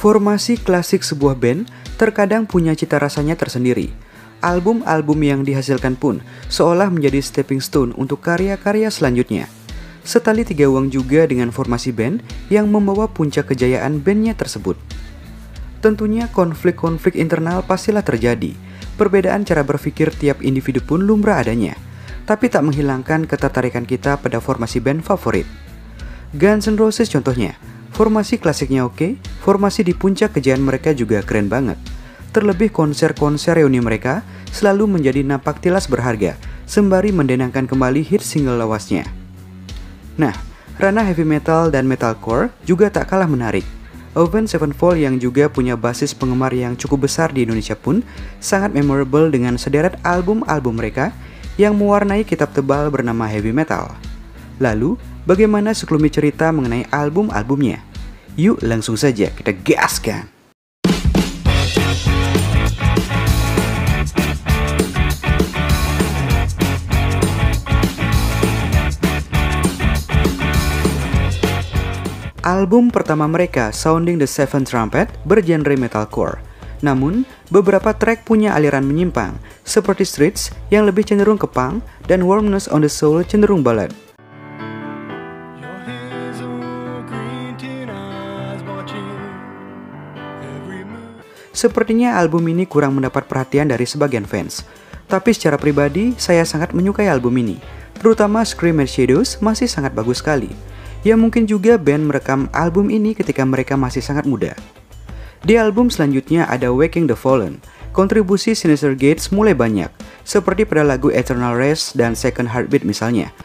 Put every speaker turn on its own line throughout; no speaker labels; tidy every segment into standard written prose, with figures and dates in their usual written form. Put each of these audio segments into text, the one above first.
Formasi klasik sebuah band terkadang punya cita rasanya tersendiri. Album-album yang dihasilkan pun seolah menjadi stepping stone untuk karya-karya selanjutnya. Setali tiga uang juga dengan formasi band yang membawa puncak kejayaan bandnya tersebut. Tentunya konflik-konflik internal pastilah terjadi. Perbedaan cara berpikir tiap individu pun lumrah adanya, tapi tak menghilangkan ketertarikan kita pada formasi band favorit. Guns N' Roses contohnya. Formasi klasiknya oke, formasi di puncak kejayaan mereka juga keren banget. Terlebih konser-konser reuni mereka selalu menjadi napak tilas berharga, sembari mendenangkan kembali hit single lawasnya. Nah, ranah heavy metal dan metalcore juga tak kalah menarik. Avenged Sevenfold yang juga punya basis penggemar yang cukup besar di Indonesia pun sangat memorable dengan sederet album-album mereka yang mewarnai kitab tebal bernama heavy metal. Lalu, bagaimana sekelumit cerita mengenai album-albumnya? Yuk langsung saja kita gaskan. Album pertama mereka, Sounding the Seventh Trumpet, bergenre metalcore. Namun, beberapa track punya aliran menyimpang, seperti Streets yang lebih cenderung ke punk dan Warmness on the Soul cenderung ballad. Sepertinya album ini kurang mendapat perhatian dari sebagian fans. Tapi secara pribadi, saya sangat menyukai album ini. Terutama Scream and Shadows masih sangat bagus sekali. Ya mungkin juga band merekam album ini ketika mereka masih sangat muda. Di album selanjutnya ada Waking the Fallen. Kontribusi Synyster Gates mulai banyak, seperti pada lagu Eternal Rest dan Second Heartbeat misalnya.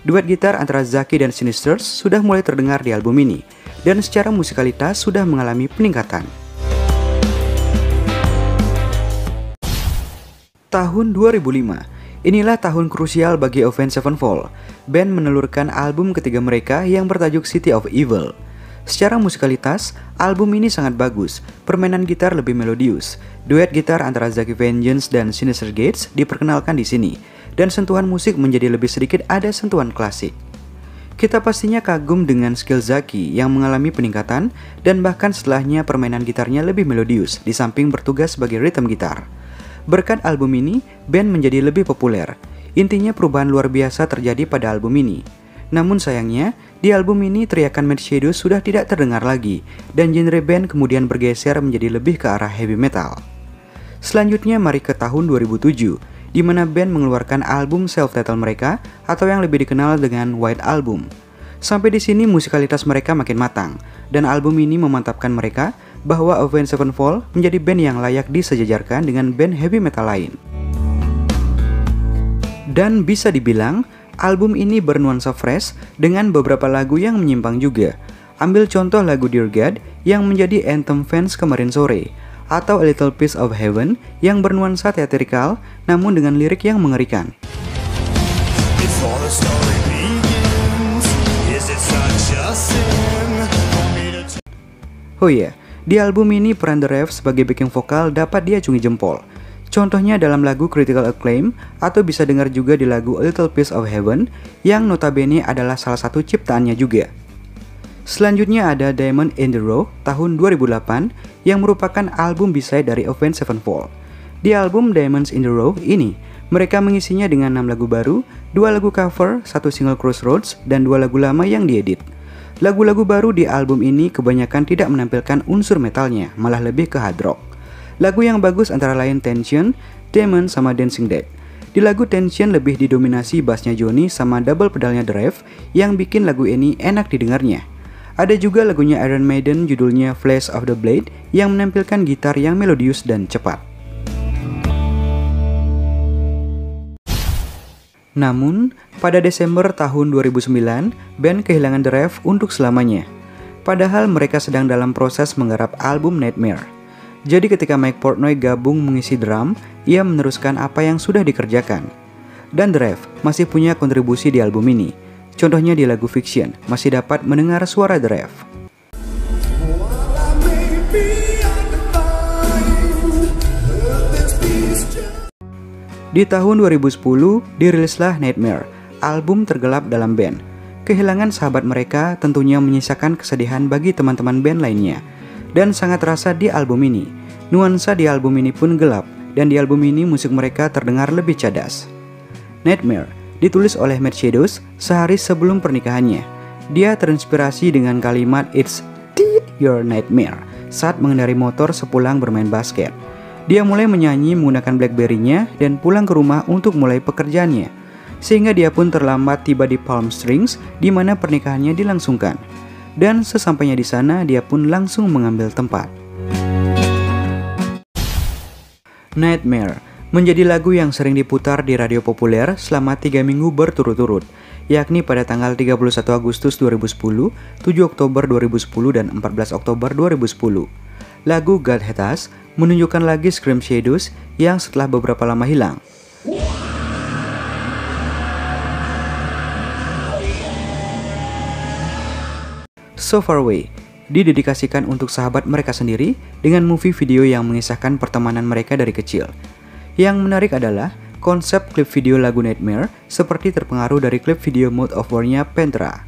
Duet gitar antara Zaki dan Synyster sudah mulai terdengar di album ini, dan secara musikalitas sudah mengalami peningkatan. Tahun 2005, inilah tahun krusial bagi Avenged Sevenfold. Band menelurkan album ketiga mereka yang bertajuk City of Evil. Secara musikalitas, album ini sangat bagus, permainan gitar lebih melodius. Duet gitar antara Zaki Vengeance dan Synyster Gates diperkenalkan di sini, dan sentuhan musik menjadi lebih sedikit ada sentuhan klasik. Kita pastinya kagum dengan skill Zaki yang mengalami peningkatan dan bahkan setelahnya permainan gitarnya lebih melodius di samping bertugas sebagai rhythm gitar. Berkat album ini, band menjadi lebih populer. Intinya perubahan luar biasa terjadi pada album ini. Namun sayangnya, di album ini teriakan Mad Shadows sudah tidak terdengar lagi dan genre band kemudian bergeser menjadi lebih ke arah heavy metal. Selanjutnya mari ke tahun 2007. Di mana band mengeluarkan album self-titled mereka atau yang lebih dikenal dengan White Album. Sampai di sini musikalitas mereka makin matang, dan album ini memantapkan mereka bahwa Avenged Sevenfold menjadi band yang layak disejajarkan dengan band heavy metal lain. Dan bisa dibilang, album ini bernuansa fresh dengan beberapa lagu yang menyimpang juga. Ambil contoh lagu Dear God yang menjadi anthem fans kemarin sore, atau A Little Piece of Heaven yang bernuansa teatrikal namun dengan lirik yang mengerikan. Oh iya, di album ini peran The Rev sebagai backing vokal dapat diacungi jempol. Contohnya dalam lagu Critical Acclaim atau bisa dengar juga di lagu A Little Piece of Heaven yang notabene adalah salah satu ciptaannya juga. Selanjutnya ada Diamond in the Rough tahun 2008 yang merupakan album B-side dari Avenged Sevenfold. Di album Diamonds in the Rough ini, mereka mengisinya dengan 6 lagu baru, 2 lagu cover, 1 single Crossroads, dan 2 lagu lama yang diedit. Lagu-lagu baru di album ini kebanyakan tidak menampilkan unsur metalnya, malah lebih ke hard rock. Lagu yang bagus antara lain Tension, Demon, sama Dancing Dead. Di lagu Tension lebih didominasi bassnya Johnny sama double pedalnya The Rev yang bikin lagu ini enak didengarnya. Ada juga lagunya Iron Maiden judulnya Flash of the Blade yang menampilkan gitar yang melodius dan cepat. Namun, pada Desember tahun 2009, band kehilangan The Rev untuk selamanya. Padahal mereka sedang dalam proses menggarap album Nightmare. Jadi ketika Mike Portnoy gabung mengisi drum, ia meneruskan apa yang sudah dikerjakan. Dan The Rev masih punya kontribusi di album ini. Contohnya di lagu Fiction, masih dapat mendengar suara The Rev. Di tahun 2010, dirilislah Nightmare, album tergelap dalam band. Kehilangan sahabat mereka tentunya menyisakan kesedihan bagi teman-teman band lainnya. Dan sangat terasa di album ini. Nuansa di album ini pun gelap, dan di album ini musik mereka terdengar lebih cadas. Nightmare ditulis oleh Matt Shadows sehari sebelum pernikahannya. Dia terinspirasi dengan kalimat "It's your nightmare" saat mengendarai motor sepulang bermain basket. Dia mulai menyanyi menggunakan BlackBerry-nya dan pulang ke rumah untuk mulai pekerjaannya. Sehingga dia pun terlambat tiba di Palm Springs di mana pernikahannya dilangsungkan. Dan sesampainya di sana dia pun langsung mengambil tempat. Nightmare menjadi lagu yang sering diputar di radio populer selama 3 minggu berturut-turut, yakni pada tanggal 31 Agustus 2010, 7 Oktober 2010, dan 14 Oktober 2010. Lagu God Hate Us menunjukkan lagi Scream Shadows yang setelah beberapa lama hilang. So Far Away didedikasikan untuk sahabat mereka sendiri dengan movie video yang mengisahkan pertemanan mereka dari kecil. Yang menarik adalah konsep klip video lagu Nightmare seperti terpengaruh dari klip video Mode of War-nya Pantera.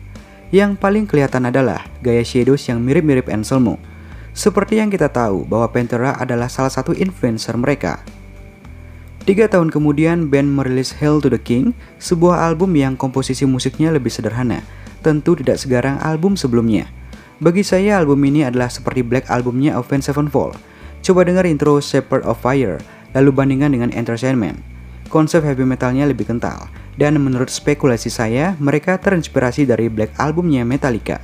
Yang paling kelihatan adalah gaya Shadows yang mirip-mirip Anselmo. Seperti yang kita tahu bahwa Pantera adalah salah satu influencer mereka. 3 tahun kemudian band merilis Hail to the King, sebuah album yang komposisi musiknya lebih sederhana, tentu tidak segarang album sebelumnya. Bagi saya album ini adalah seperti Black albumnya Avenged Sevenfold. Coba dengar intro Shepherd of Fire, lalu bandingkan dengan Entertainment. Konsep heavy metalnya lebih kental, dan menurut spekulasi saya, mereka terinspirasi dari Black albumnya Metallica.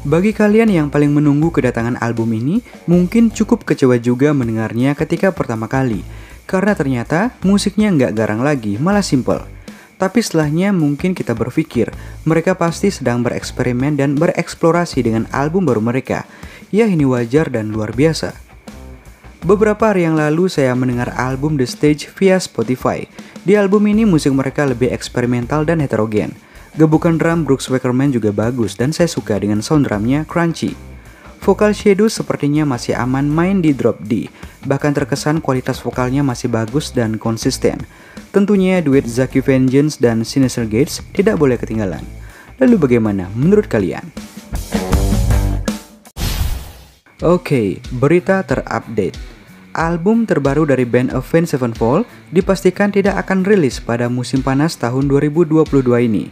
Bagi kalian yang paling menunggu kedatangan album ini, mungkin cukup kecewa juga mendengarnya ketika pertama kali. Karena ternyata musiknya nggak garang lagi, malah simple. Tapi setelahnya mungkin kita berpikir, mereka pasti sedang bereksperimen dan bereksplorasi dengan album baru mereka. Ya ini wajar dan luar biasa. Beberapa hari yang lalu saya mendengar album The Stage via Spotify. Di album ini musik mereka lebih eksperimental dan heterogen. Gebukan drum Brooks Wackerman juga bagus dan saya suka dengan sound drumnya crunchy. Vokal Shadows sepertinya masih aman main di drop D, bahkan terkesan kualitas vokalnya masih bagus dan konsisten. Tentunya duet Zaki Vengeance dan Sinister Gates tidak boleh ketinggalan. Lalu bagaimana menurut kalian? Oke, berita terupdate. Album terbaru dari band Avenged Sevenfold dipastikan tidak akan rilis pada musim panas tahun 2022 ini.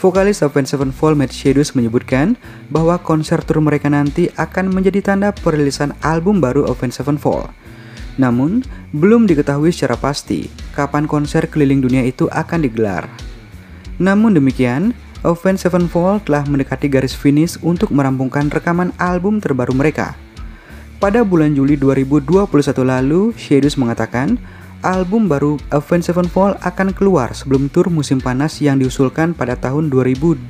Vokalis Avenged Sevenfold Matt Shadows menyebutkan bahwa konser tur mereka nanti akan menjadi tanda perilisan album baru Avenged Sevenfold. Namun, belum diketahui secara pasti kapan konser keliling dunia itu akan digelar. Namun demikian, Avenged Sevenfold telah mendekati garis finish untuk merampungkan rekaman album terbaru mereka. Pada bulan Juli 2021 lalu, Shadows mengatakan album baru Avenged Sevenfold akan keluar sebelum tur musim panas yang diusulkan pada tahun 2022.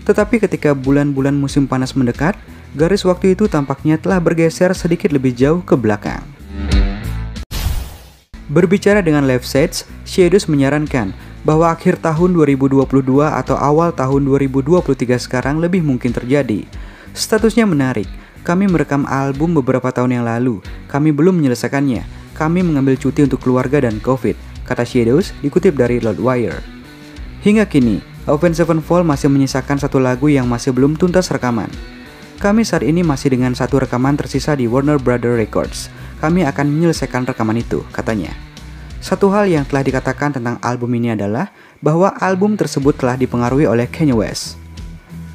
Tetapi ketika bulan-bulan musim panas mendekat, garis waktu itu tampaknya telah bergeser sedikit lebih jauh ke belakang. Berbicara dengan Live Sets, Shadows menyarankan bahwa akhir tahun 2022 atau awal tahun 2023 sekarang lebih mungkin terjadi. Statusnya menarik, kami merekam album beberapa tahun yang lalu, kami belum menyelesaikannya. Kami mengambil cuti untuk keluarga dan COVID, kata Shadows dikutip dari Loudwire. Hingga kini, Avenged Sevenfold masih menyisakan satu lagu yang masih belum tuntas rekaman. Kami saat ini masih dengan satu rekaman tersisa di Warner Brothers Records. Kami akan menyelesaikan rekaman itu, katanya. Satu hal yang telah dikatakan tentang album ini adalah bahwa album tersebut telah dipengaruhi oleh Kanye West.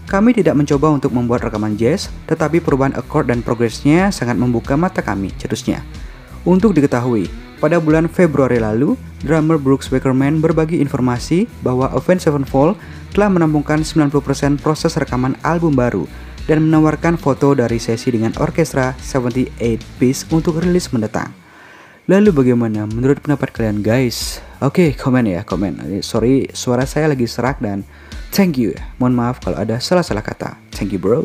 Kami tidak mencoba untuk membuat rekaman jazz, tetapi perubahan akord dan progresnya sangat membuka mata kami, cetusnya. Untuk diketahui, pada bulan Februari lalu, drummer Brooks Wackerman berbagi informasi bahwa Avenged Sevenfold telah menampungkan 90% proses rekaman album baru dan menawarkan foto dari sesi dengan orkestra 78 piece untuk rilis mendatang. Lalu bagaimana menurut pendapat kalian guys? Oke, komen ya, komen. Sorry, suara saya lagi serak dan thank you. Mohon maaf kalau ada salah-salah kata. Thank you bro.